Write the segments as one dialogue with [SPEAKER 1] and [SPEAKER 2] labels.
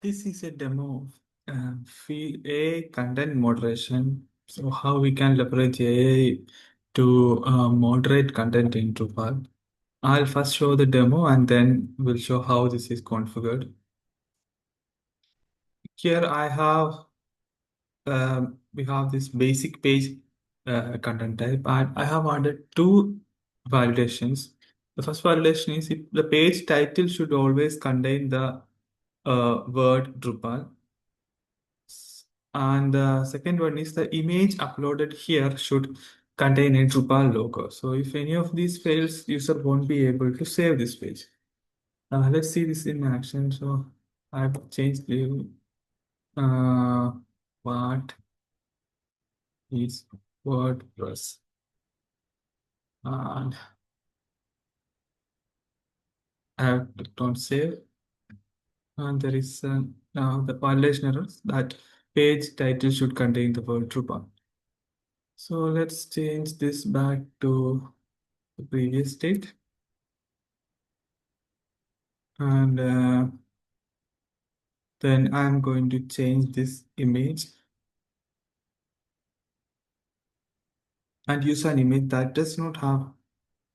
[SPEAKER 1] This is a demo of A content moderation. So how we can leverage AI to moderate content in Drupal. I'll first show the demo and then we'll show how this is configured. Here we have this basic page content type, and I have added two validations. The first validation is if the page title should always contain the word Drupal. And the second one is the image uploaded here should contain a Drupal logo. So if any of these fails, user won't be able to save this page. Let's see this in action. So I've changed the what is WordPress, and I have clicked on save, and there is now the validation errors that page title should contain the word Drupal. So let's change this back to the previous state. And then I'm going to change this image and use an image that does not have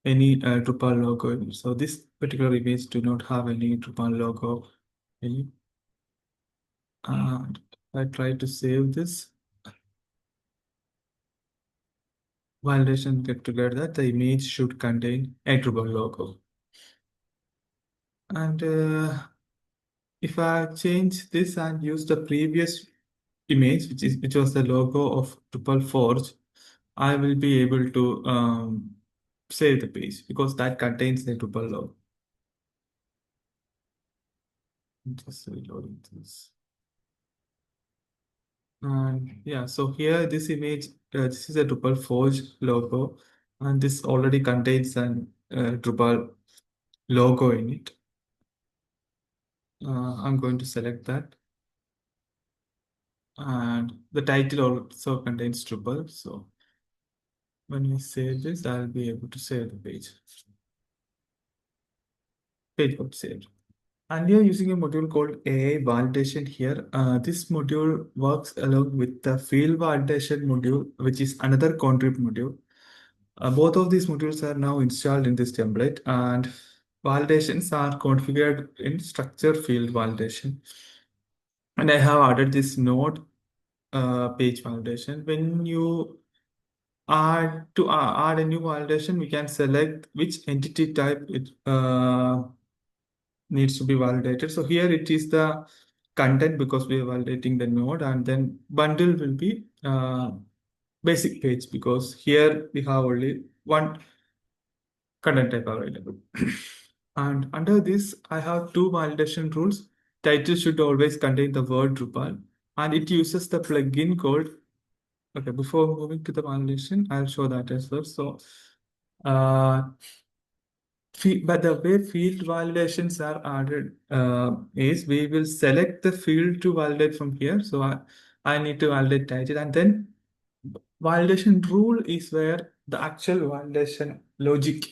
[SPEAKER 1] any Drupal logo in it. So this particular image do not have any Drupal logo in it. And I try to save this validation get together that the image should contain a Drupal logo. And if I change this and use the previous image, which was the logo of Drupal Forge, I will be able to save the page because that contains the Drupal logo. Just reloading this. And yeah, so here this image, this is a Drupal Forge logo, and this already contains an Drupal logo in it. I'm going to select that. And the title also contains Drupal. So when we save this, I'll be able to save the page. Page got saved. And we are using a module called AI validation here. This module works along with the field validation module, which is another contrib module. Both of these modules are now installed in this template, and validations are configured in structure field validation. And I have added this node page validation. When you add a new validation, we can select which entity type it needs to be validated. So here it is the content because we are validating the node, and then bundle will be basic page because here we have only one content type available. And under this, I have two validation rules. Title should always contain the word Drupal, and it uses the plugin called. Okay, before moving to the validation, I'll show that as well. So, uh, but the way field validations are added is we will select the field to validate from here. So I need to validate title, and then validation rule is where the actual validation logic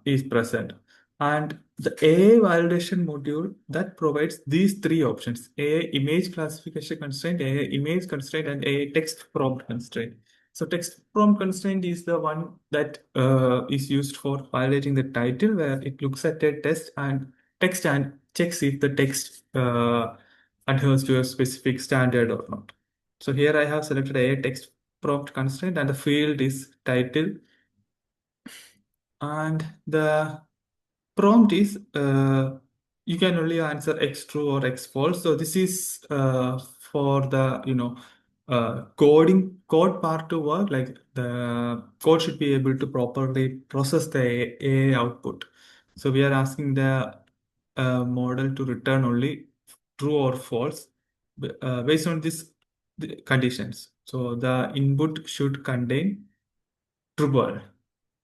[SPEAKER 1] is present. And the AI validation module that provides these three options: AI image classification constraint, AI image constraint, and AI text prompt constraint. So text prompt constraint is the one that is used for validating the title, where it looks at a text and checks if the text adheres to a specific standard or not. So here I have selected AI text prompt constraint, and the field is title, and the prompt is you can only answer X true or X false. So this is for the code part to work. Like the code should be able to properly process the AI output. So we are asking the model to return only true or false based on the conditions. So the input should contain true word,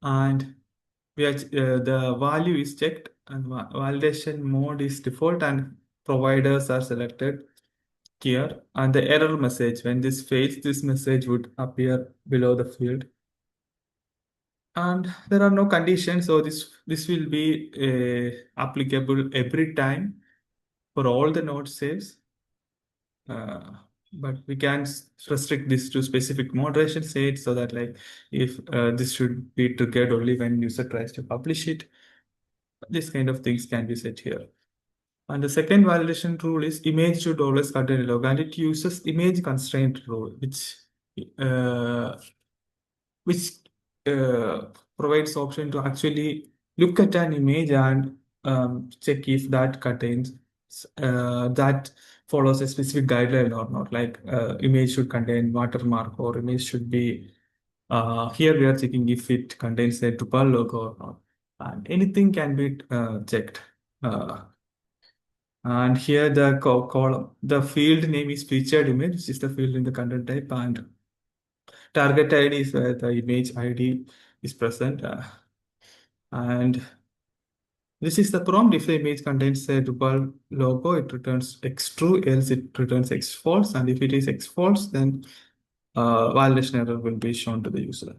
[SPEAKER 1] and the value is checked, and validation mode is default, and providers are selected here, and the error message, when this fails, this message would appear below the field. And there are no conditions, so this will be applicable every time for all the node saves. But we can restrict this to specific moderation state so that like if this should be triggered only when user tries to publish it. This kind of things can be set here. And the second validation rule is image should always contain a log, and it uses image constraint rule, uh, which uh, provides option to actually look at an image and check if that contains that follows a specific guideline or not. Like image should contain watermark or image should be here we are checking if it contains a Drupal logo or not. And anything can be checked. And here the column, the field name is featured image, which is the field in the content type, and target ID is where the image ID is present. And this is the prompt. If the image contains a Drupal logo, it returns X true, else it returns X false. And if it is X false, then validation error will be shown to the user.